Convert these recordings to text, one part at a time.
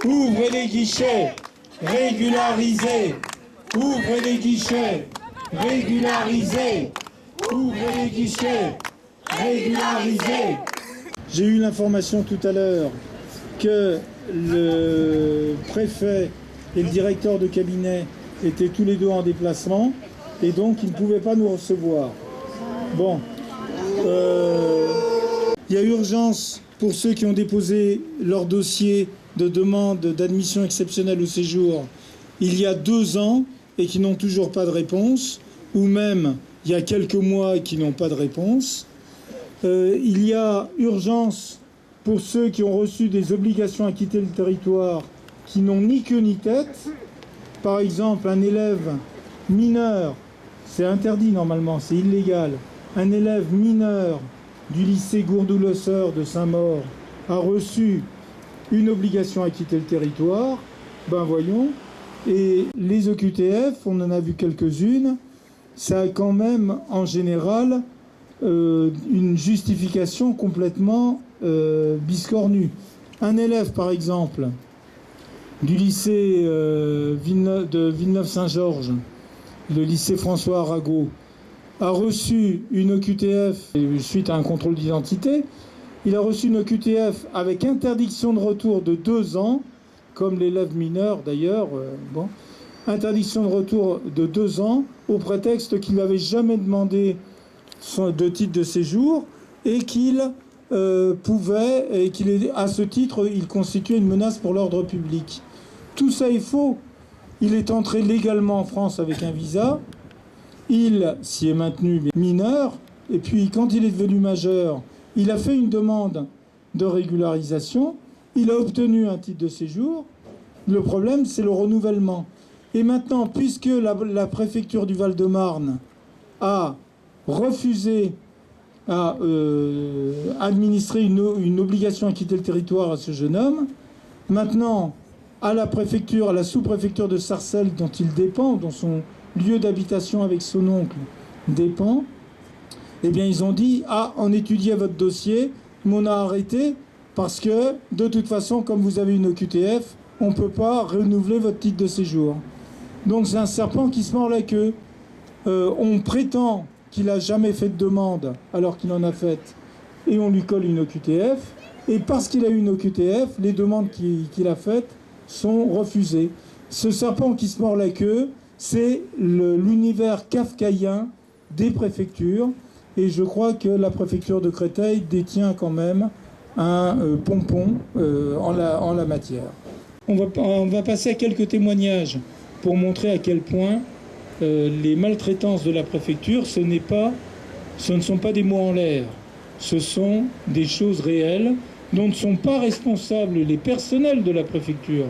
Ouvrez les guichets, régularisez. Ouvrez les guichets, régularisez. Ouvrez les guichets, régularisez. J'ai eu l'information tout à l'heure que le préfet et le directeur de cabinet étaient tous les deux en déplacement et donc ils ne pouvaient pas nous recevoir. Bon, il y a urgence pour ceux qui ont déposé leur dossier de demande d'admission exceptionnelle au séjour il y a 2 ans et qui n'ont toujours pas de réponse, ou même il y a quelques mois et qui n'ont pas de réponse. Il y a urgence pour ceux qui ont reçu des obligations à quitter le territoire qui n'ont ni queue ni tête. Par exemple, un élève mineur, c'est interdit normalement, c'est illégal, un élève mineur du lycée Gourdoux-Le Seur de Saint-Maur a reçu une obligation à quitter le territoire, ben voyons, et les OQTF, on en a vu quelques-unes, ça a quand même en général une justification complètement biscornue. Un élève par exemple du lycée de Villeneuve-Saint-Georges, le lycée François Arago, a reçu une OQTF suite à un contrôle d'identité. Il a reçu une OQTF avec interdiction de retour de 2 ans, comme l'élève mineur d'ailleurs. Interdiction de retour de 2 ans, au prétexte qu'il n'avait jamais demandé de titre de séjour et qu'il pouvait, et qu'il à ce titre, il constituait une menace pour l'ordre public. Tout ça est faux. Il est entré légalement en France avec un visa. Il s'y est maintenu mineur. Et puis, quand il est devenu majeur, il a fait une demande de régularisation. Il a obtenu un titre de séjour. Le problème, c'est le renouvellement. Et maintenant, puisque la préfecture du Val-de-Marne a refusé à administrer une obligation à quitter le territoire à ce jeune homme, maintenant, à la préfecture, à la sous-préfecture de Sarcelles, dont il dépend, dont son lieu d'habitation avec son oncle dépend, eh bien, ils ont dit « Ah, on étudiait votre dossier, mais on a arrêté parce que, de toute façon, comme vous avez une OQTF, on ne peut pas renouveler votre titre de séjour. » Donc, c'est un serpent qui se mord la queue. On prétend qu'il n'a jamais fait de demande alors qu'il en a fait, et on lui colle une OQTF. Et parce qu'il a eu une OQTF, les demandes qu'il a faites sont refusées. Ce serpent qui se mord la queue, c'est l'univers kafkaïen des préfectures. Et je crois que la préfecture de Créteil détient quand même un pompon en la matière. On va passer à quelques témoignages pour montrer à quel point les maltraitances de la préfecture, ce ne sont pas des mots en l'air. Ce sont des choses réelles dont ne sont pas responsables les personnels de la préfecture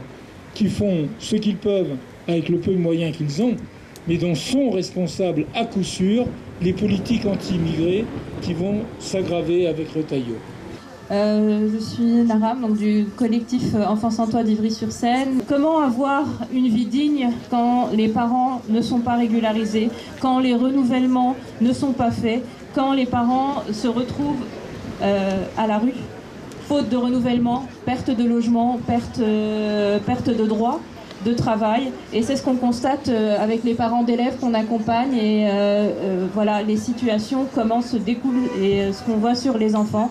qui font ce qu'ils peuvent avec le peu de moyens qu'ils ont, mais dont sont responsables à coup sûr les politiques anti-immigrés qui vont s'aggraver avec Retailleau. Je suis Naram, donc du collectif Enfants sans toit d'Ivry-sur-Seine. Comment avoir une vie digne quand les parents ne sont pas régularisés, quand les renouvellements ne sont pas faits, quand les parents se retrouvent à la rue, faute de renouvellement, perte de logement, perte de droits, de travail. Et c'est ce qu'on constate avec les parents d'élèves qu'on accompagne et voilà les situations, comment se découlent et ce qu'on voit sur les enfants.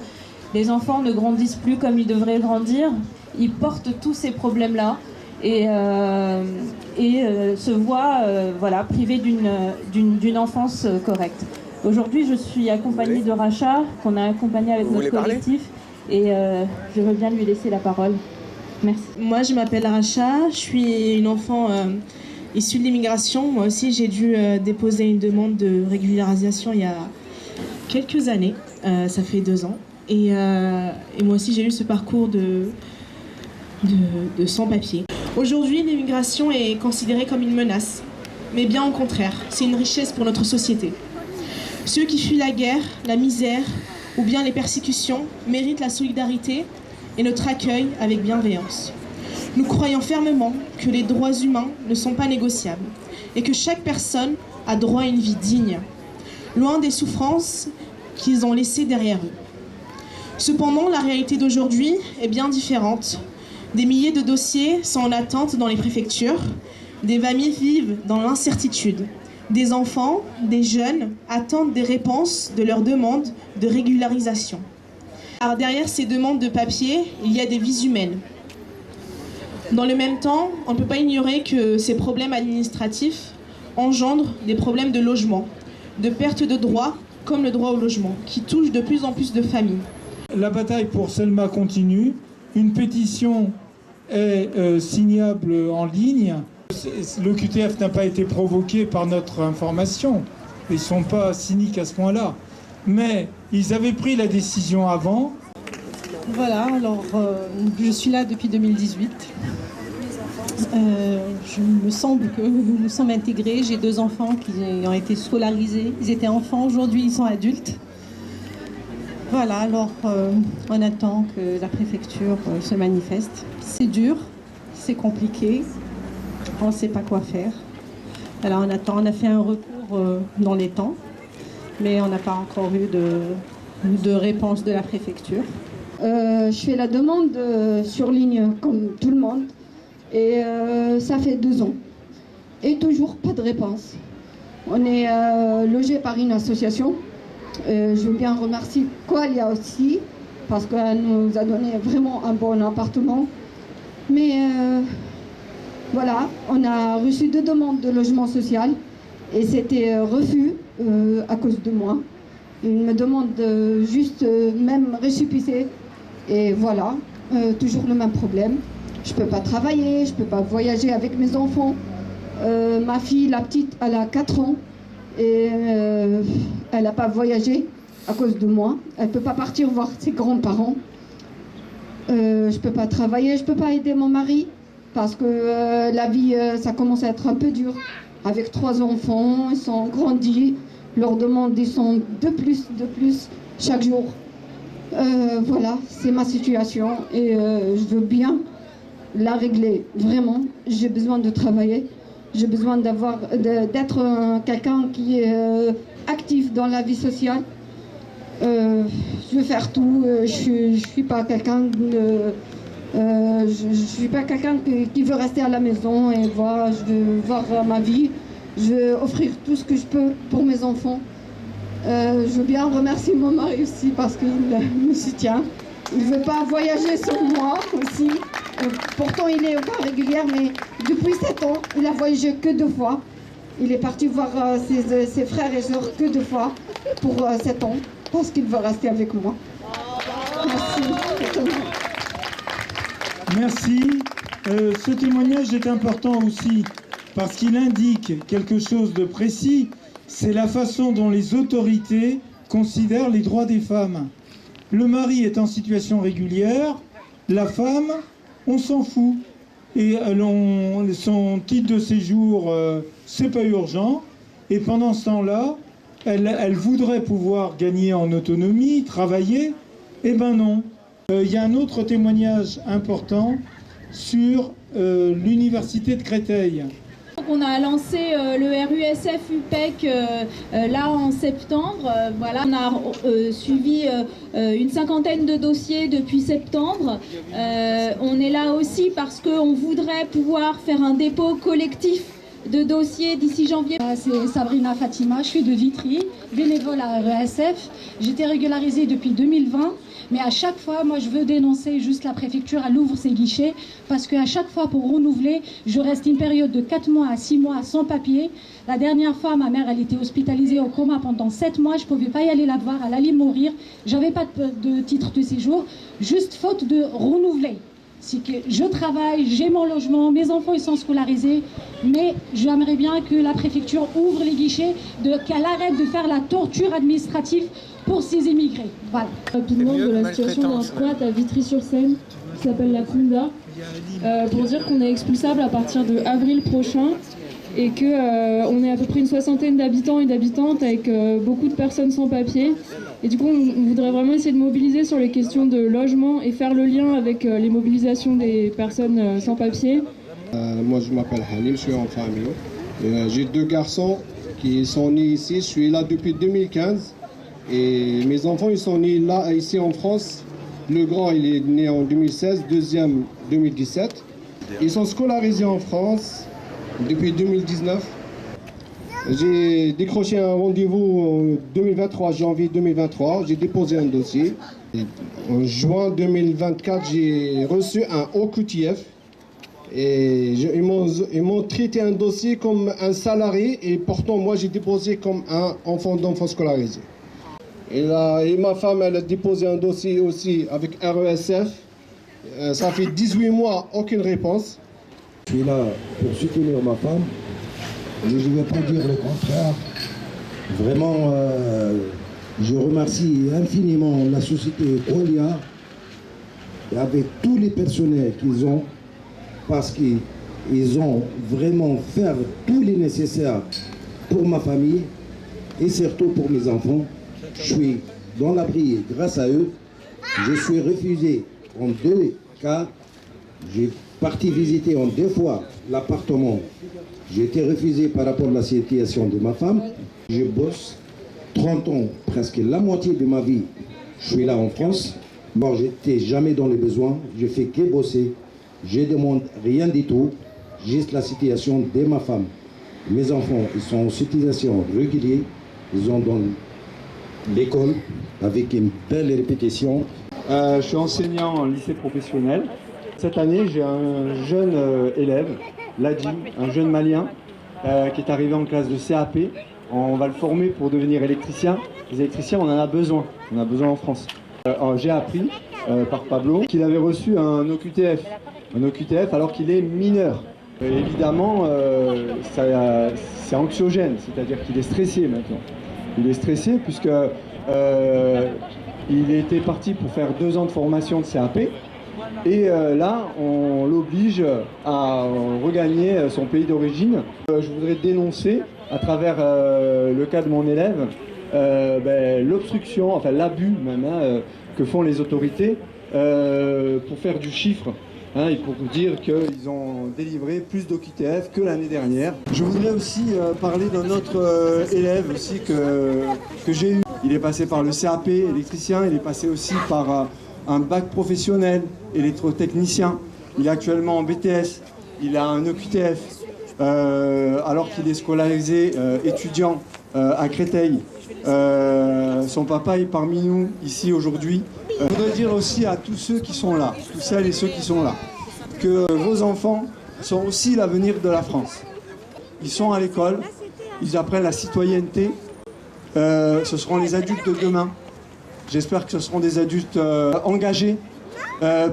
Les enfants ne grandissent plus comme ils devraient grandir. Ils portent tous ces problèmes-là et se voient privés d'une enfance correcte. Aujourd'hui, je suis accompagnée de Racha, qu'on a accompagné avec notre collectif, et je veux bien lui laisser la parole. Merci. Moi, je m'appelle Racha, je suis une enfant issue de l'immigration. Moi aussi, j'ai dû déposer une demande de régularisation il y a quelques années. Ça fait 2 ans. Et moi aussi, j'ai eu ce parcours de sans-papiers. Aujourd'hui, l'immigration est considérée comme une menace. Mais bien au contraire, c'est une richesse pour notre société. Ceux qui fuient la guerre, la misère ou bien les persécutions méritent la solidarité et notre accueil avec bienveillance. Nous croyons fermement que les droits humains ne sont pas négociables et que chaque personne a droit à une vie digne, loin des souffrances qu'ils ont laissées derrière eux. Cependant, la réalité d'aujourd'hui est bien différente. Des milliers de dossiers sont en attente dans les préfectures. Des familles vivent dans l'incertitude. Des enfants, des jeunes attendent des réponses de leurs demandes de régularisation. Alors derrière ces demandes de papier, il y a des vies humaines. Dans le même temps, on ne peut pas ignorer que ces problèmes administratifs engendrent des problèmes de logement, de perte de droits, comme le droit au logement, qui touchent de plus en plus de familles. La bataille pour Selma continue. Une pétition est signable en ligne. Le QTF n'a pas été provoqué par notre information. Ils ne sont pas cyniques à ce point-là. Mais ils avaient pris la décision avant. Voilà, alors je suis là depuis 2018. Je me semble que nous sommes intégrés. J'ai 2 enfants qui ont été scolarisés. Ils étaient enfants, aujourd'hui ils sont adultes. Voilà, alors on attend que la préfecture se manifeste. C'est dur, c'est compliqué, on ne sait pas quoi faire. Alors on attend, on a fait un recours dans les temps, mais on n'a pas encore eu de réponse de la préfecture. Je fais la demande sur ligne comme tout le monde et ça fait 2 ans et toujours pas de réponse. On est logé par une association. Je veux bien remercier Koalia aussi parce qu'elle nous a donné vraiment un bon appartement. Mais voilà, on a reçu 2 demandes de logement social et c'était refus à cause de moi. Ils me demandent juste même récépissé. Et voilà, toujours le même problème. Je ne peux pas travailler, je ne peux pas voyager avec mes enfants. Ma fille, la petite, elle a 4 ans et elle n'a pas voyagé à cause de moi. Elle ne peut pas partir voir ses grands-parents. Je ne peux pas travailler, je ne peux pas aider mon mari parce que la vie, ça commence à être un peu dur. Avec 3 enfants, ils sont grandis, leurs demandes ils sont de plus chaque jour. Voilà, c'est ma situation et je veux bien la régler. Vraiment, j'ai besoin de travailler. J'ai besoin d'être quelqu'un qui est actif dans la vie sociale. Je veux faire tout. Je suis pas quelqu'un qui veut rester à la maison et voir. Je veux voir ma vie. Je veux offrir tout ce que je peux pour mes enfants. Je veux bien remercier mon mari aussi parce qu'il me soutient. Il ne veut pas voyager sans moi aussi. Pourtant, il est pas régulier, mais depuis 7 ans, il a voyagé que 2 fois. Il est parti voir ses frères et sœurs que 2 fois pour 7 ans, parce qu'il veut rester avec moi. Merci. Merci. Ce témoignage est important aussi parce qu'il indique quelque chose de précis. C'est la façon dont les autorités considèrent les droits des femmes. Le mari est en situation régulière, la femme, on s'en fout. Et son titre de séjour, c'est pas urgent. Et pendant ce temps-là, elle voudrait pouvoir gagner en autonomie, travailler. Eh ben non. Il y a un autre témoignage important sur l'université de Créteil. On a lancé le RUSF UPEC là en septembre. Voilà, on a suivi une 50aine de dossiers depuis septembre. On est là aussi parce qu'on voudrait pouvoir faire un dépôt collectif de dossiers d'ici janvier. C'est Sabrina Fatima, je suis de Vitry, bénévole à RESF. J'étais régularisée depuis 2020, mais à chaque fois, moi je veux dénoncer juste la préfecture, elle ouvre ses guichets, parce qu'à chaque fois pour renouveler, je reste une période de 4 mois à 6 mois sans papier. La dernière fois, ma mère, elle était hospitalisée au coma pendant 7 mois, je ne pouvais pas y aller la voir, elle allait mourir, j'avais pas de titre de séjour, juste faute de renouveler. C'est que je travaille, j'ai mon logement, mes enfants ils sont scolarisés, mais j'aimerais bien que la préfecture ouvre les guichets, qu'elle arrête de faire la torture administrative pour ces immigrés. Voilà. Rapidement de la situation d'un squat à Vitry-sur-Seine qui s'appelle la Funda, pour dire qu'on est expulsable à partir de avril prochain et qu'on est à peu près une 60aine d'habitants et d'habitantes avec beaucoup de personnes sans papier. Et du coup, on voudrait vraiment essayer de mobiliser sur les questions de logement et faire le lien avec les mobilisations des personnes sans papier. Moi, je m'appelle Halil, je suis en famille. J'ai 2 garçons qui sont nés ici. Je suis là depuis 2015. Et mes enfants, ils sont nés là, ici en France. Le grand, il est né en 2016, deuxième 2017. Ils sont scolarisés en France depuis 2019. J'ai décroché un rendez-vous en 2023, janvier 2023. J'ai déposé un dossier. Et en juin 2024, j'ai reçu un OQTF. Et ils m'ont traité un dossier comme un salarié. Et pourtant, moi, j'ai déposé comme un d'enfant scolarisé. Et ma femme, elle a déposé un dossier aussi avec RESF. Ça fait 18 mois, aucune réponse. Je suis là pour soutenir ma femme. Je ne vais pas dire le contraire. Vraiment, je remercie infiniment la société Qualia et avec tous les personnels qu'ils ont, parce qu'ils ont vraiment fait tout le nécessaire pour ma famille et surtout pour mes enfants. Je suis dans l'abri grâce à eux. Je suis refusé en 2 cas. J'ai parti visiter en 2 fois l'appartement. J'ai été refusé par rapport à la situation de ma femme. Je bosse 30 ans, presque la moitié de ma vie. Je suis là en France. Bon, j'étais jamais dans les besoins. Je fais que bosser. Je demande rien du tout. Juste la situation de ma femme. Mes enfants, ils sont en situation régulière. Ils sont dans l'école avec une belle répétition. Je suis enseignant en lycée professionnel. Cette année, j'ai un jeune élève, Ladji, un jeune malien, qui est arrivé en classe de CAP. On va le former pour devenir électricien. Les électriciens, on en a besoin. On en a besoin en France. J'ai appris par Pablo qu'il avait reçu un OQTF. Un OQTF alors qu'il est mineur. Évidemment, c'est anxiogène, c'est-à-dire qu'il est stressé maintenant. Il est stressé puisque il était parti pour faire 2 ans de formation de CAP. Et là, on l'oblige à regagner son pays d'origine. Je voudrais dénoncer, à travers le cas de mon élève, l'obstruction, enfin l'abus même, que font les autorités pour faire du chiffre. Et pour dire qu'ils ont délivré plus d'OQTF que l'année dernière. Je voudrais aussi parler d'un autre élève aussi que j'ai eu. Il est passé par le CAP électricien, il est passé aussi par un bac professionnel électrotechnicien. Il est actuellement en BTS, il a un OQTF alors qu'il est scolarisé étudiant à Créteil. Son papa est parmi nous ici aujourd'hui. Je voudrais dire aussi à tous ceux qui sont là, toutes celles et ceux qui sont là, que vos enfants sont aussi l'avenir de la France. Ils sont à l'école, ils apprennent la citoyenneté, ce seront les adultes de demain. J'espère que ce seront des adultes engagés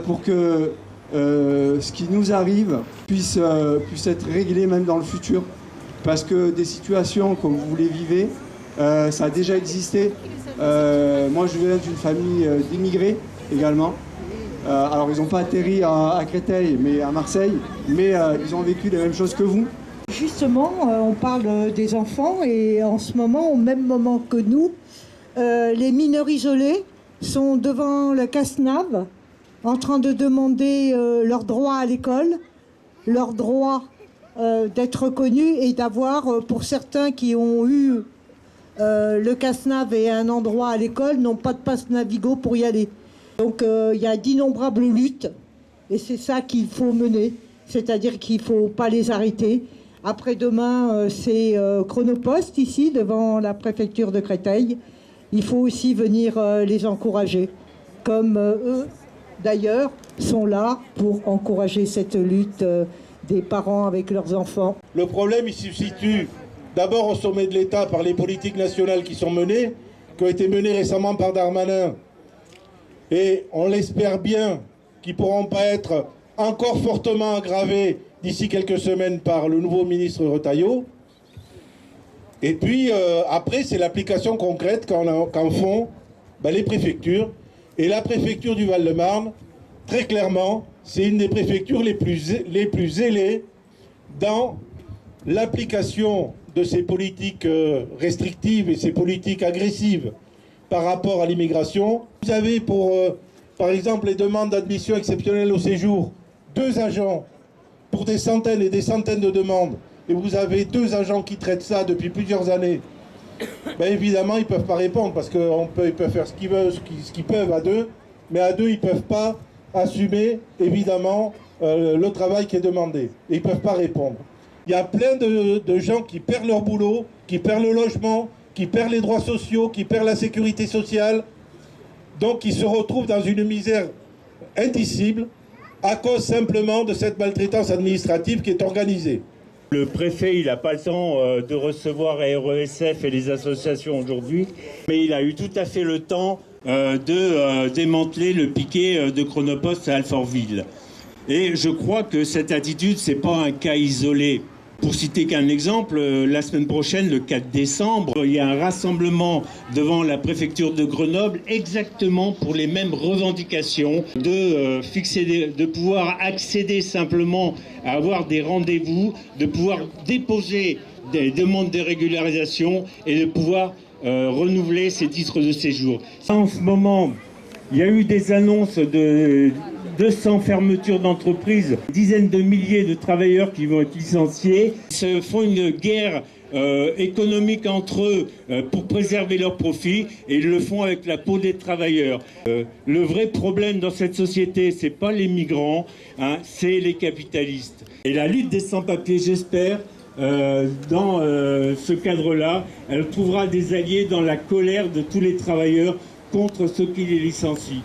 pour que ce qui nous arrive puisse être réglé même dans le futur. Parce que des situations comme vous les vivez, ça a déjà existé. Moi, je viens d'une famille d'immigrés également. Alors, ils n'ont pas atterri à Créteil, mais à Marseille. Mais ils ont vécu les mêmes choses que vous. Justement, on parle des enfants et en ce moment, au même moment que nous, les mineurs isolés sont devant le CASNAV en train de demander leur droit à l'école, leur droit d'être reconnus et d'avoir, pour certains qui ont eu le CASNAV et un endroit à l'école, n'ont pas de passe Navigo pour y aller. Donc il y a d'innombrables luttes et c'est ça qu'il faut mener, c'est-à-dire qu'il ne faut pas les arrêter. Après-demain, c'est Chronopost ici, devant la préfecture de Créteil. Il faut aussi venir les encourager, comme eux, d'ailleurs, sont là pour encourager cette lutte des parents avec leurs enfants. Le problème, il se situe d'abord au sommet de l'État par les politiques nationales qui sont menées, qui ont été menées récemment par Darmanin. Et on l'espère bien qu'ils ne pourront pas être encore fortement aggravés d'ici quelques semaines par le nouveau ministre Retailleau. Et puis après, c'est l'application concrète qu'en font les préfectures. Et la préfecture du Val-de-Marne, très clairement, c'est une des préfectures les plus zélées dans l'application de ces politiques restrictives et ces politiques agressives par rapport à l'immigration. Vous avez par exemple, les demandes d'admission exceptionnelle au séjour, 2 agents pour des centaines et des centaines de demandes, et vous avez 2 agents qui traitent ça depuis plusieurs années. Évidemment, ils ne peuvent pas répondre parce qu'ils peuvent faire ce qu'ils peuvent à 2, mais à deux, ils ne peuvent pas assumer, évidemment, le travail qui est demandé. Et ils ne peuvent pas répondre. Il y a plein de gens qui perdent leur boulot, qui perdent le logement, qui perdent les droits sociaux, qui perdent la sécurité sociale. Donc, ils se retrouvent dans une misère indicible à cause simplement de cette maltraitance administrative qui est organisée. Le préfet, il n'a pas le temps de recevoir RESF et les associations aujourd'hui, mais il a eu tout à fait le temps de démanteler le piquet de Chronopost à Alfortville. Et je crois que cette attitude, ce n'est pas un cas isolé. Pour citer qu'un exemple, la semaine prochaine, le 4 décembre, il y a un rassemblement devant la préfecture de Grenoble exactement pour les mêmes revendications de pouvoir accéder simplement à avoir des rendez-vous, de pouvoir déposer des demandes de régularisation et de pouvoir renouveler ses titres de séjour. En ce moment, il y a eu des annonces de 200 fermetures d'entreprises, dizaines de milliers de travailleurs qui vont être licenciés. Ils se font une guerre économique entre eux pour préserver leurs profits et ils le font avec la peau des travailleurs. Le vrai problème dans cette société, c'est pas les migrants, hein, c'est les capitalistes. Et la lutte des sans-papiers, j'espère, dans ce cadre-là, elle trouvera des alliés dans la colère de tous les travailleurs contre ceux qui les licencient.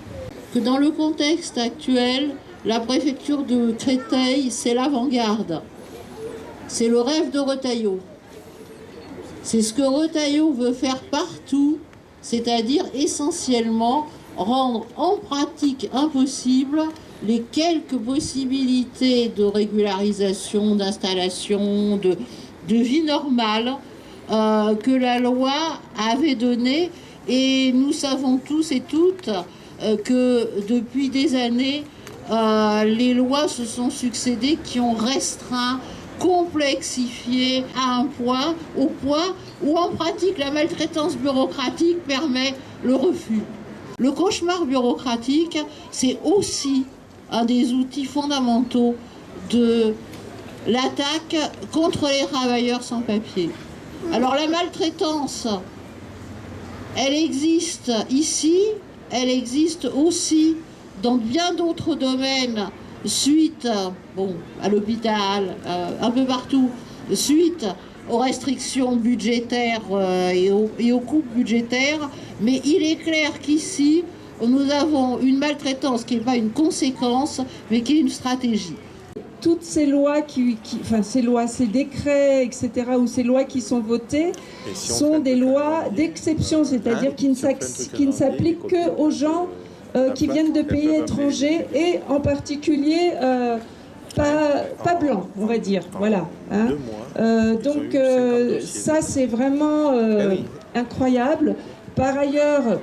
Que dans le contexte actuel, la préfecture de Créteil, c'est l'avant-garde. C'est le rêve de Retailleau. C'est ce que Retailleau veut faire partout, c'est-à-dire essentiellement rendre en pratique impossible les quelques possibilités de régularisation, d'installation, de vie normale que la loi avait données. Et nous savons tous et toutes que depuis des années, les lois se sont succédées qui ont restreint, complexifié à un point, au point où en pratique la maltraitance bureaucratique permet le refus. Le cauchemar bureaucratique, c'est aussi un des outils fondamentaux de l'attaque contre les travailleurs sans papier. Alors la maltraitance, elle existe ici, elle existe aussi dans bien d'autres domaines, suite à l'hôpital, un peu partout, suite aux restrictions budgétaires et aux coupes budgétaires. Mais il est clair qu'ici, nous avons une maltraitance qui n'est pas une conséquence, mais qui est une stratégie. Toutes ces lois, ces décrets, etc., ou ces lois qui sont votées, sont des lois d'exception, c'est-à-dire qui ne s'appliquent qu'aux gens qui viennent de pays étrangers et en particulier pas blancs, on va dire. Voilà. Hein. Donc ça, c'est vraiment incroyable. Par ailleurs,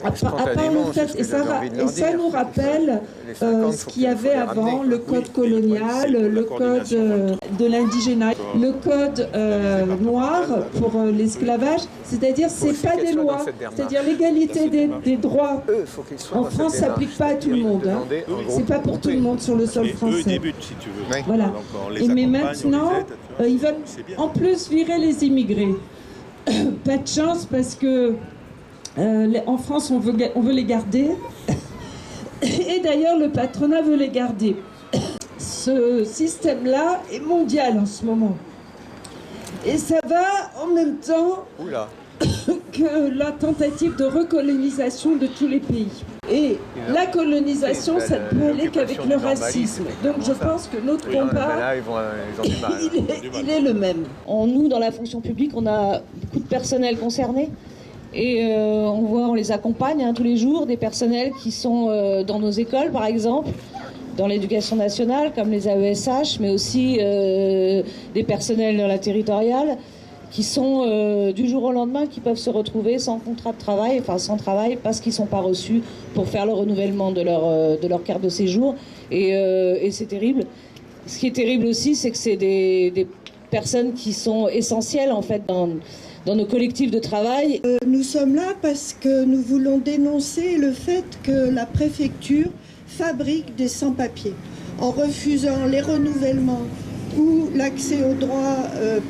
à part le fait, et ça nous rappelle ce qu'il y avait avant, le code colonial, le code de l'indigénat, le code noir pour l'esclavage, c'est-à-dire c'est pas des lois, c'est-à-dire l'égalité des droits en France s'applique pas à tout le monde, hein. C'est pas pour tout le monde sur le sol français. Voilà. Mais maintenant, ils veulent en plus virer les immigrés. Pas de chance parce que en France, on veut les garder. Et d'ailleurs, le patronat veut les garder. Ce système-là est mondial en ce moment. Et ça va en même temps que la tentative de recolonisation de tous les pays. Et la colonisation, ça ne peut aller qu'avec le racisme. Donc je pense que notre combat, il est le même. Nous, dans la fonction publique, on a beaucoup de personnel concerné. Et on les accompagne tous les jours, des personnels qui sont dans nos écoles, par exemple, dans l'éducation nationale, comme les AESH, mais aussi des personnels dans la territoriale, qui sont du jour au lendemain, qui peuvent se retrouver sans contrat de travail, enfin sans travail, parce qu'ils ne sont pas reçus pour faire le renouvellement de leur carte de séjour. Et c'est terrible. Ce qui est terrible aussi, c'est que c'est des personnes qui sont essentielles, en fait, dans nos collectifs de travail. Nous sommes là parce que nous voulons dénoncer le fait que la préfecture fabrique des sans-papiers en refusant les renouvellements ou l'accès aux droits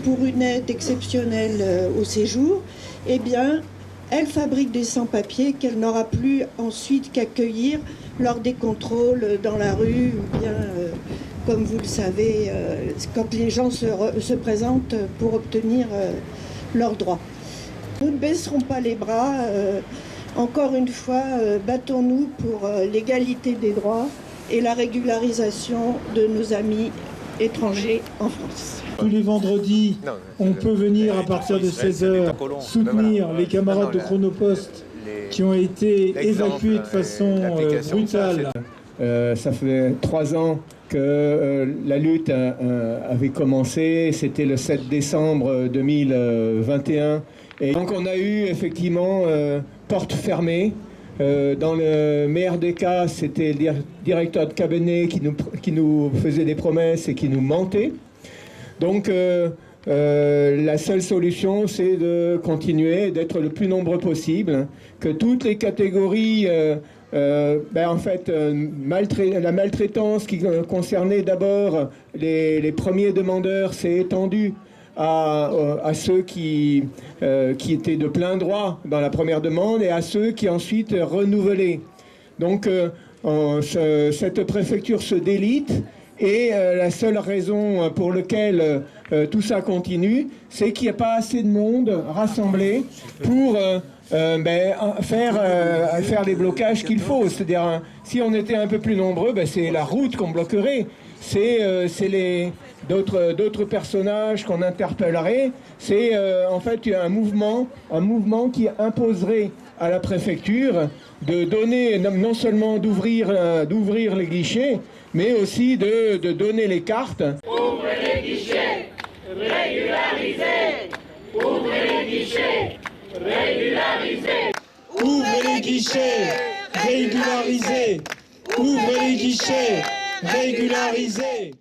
pour une aide exceptionnelle au séjour. Eh bien, elle fabrique des sans-papiers qu'elle n'aura plus ensuite qu'accueillir lors des contrôles dans la rue ou bien, comme vous le savez, quand les gens se présentent pour obtenir leurs droits. Nous ne baisserons pas les bras. Encore une fois, battons-nous pour l'égalité des droits et la régularisation de nos amis étrangers en France. Tous les vendredis, on peut venir à partir de 16h soutenir les camarades de Chronopost qui ont été évacués de façon brutale. Ça fait 3 ans que la lutte avait commencé, c'était le 7 décembre 2021. Et donc on a eu effectivement porte fermée. Dans le meilleur des cas, c'était le directeur de cabinet qui nous faisait des promesses et qui nous mentait. Donc la seule solution, c'est de continuer, d'être le plus nombreux possible, que toutes les catégories, en fait, la maltraitance qui concernait d'abord les premiers demandeurs s'est étendue à ceux qui étaient de plein droit dans la première demande et à ceux qui ensuite renouvelaient. Donc cette préfecture se délite et la seule raison pour laquelle tout ça continue, c'est qu'il n'y a pas assez de monde rassemblé pour faire les blocages qu'il faut. C'est-à-dire, si on était un peu plus nombreux, c'est la route qu'on bloquerait. C'est d'autres personnages qu'on interpellerait. C'est en fait un mouvement qui imposerait à la préfecture de donner, non seulement d'ouvrir les guichets, mais aussi de donner les cartes. Ouvrez les guichets, régularisez. Ouvrez les guichets, régularisez. Ouvrez les guichets, régularisez. Ouvrez les guichets, régularisez.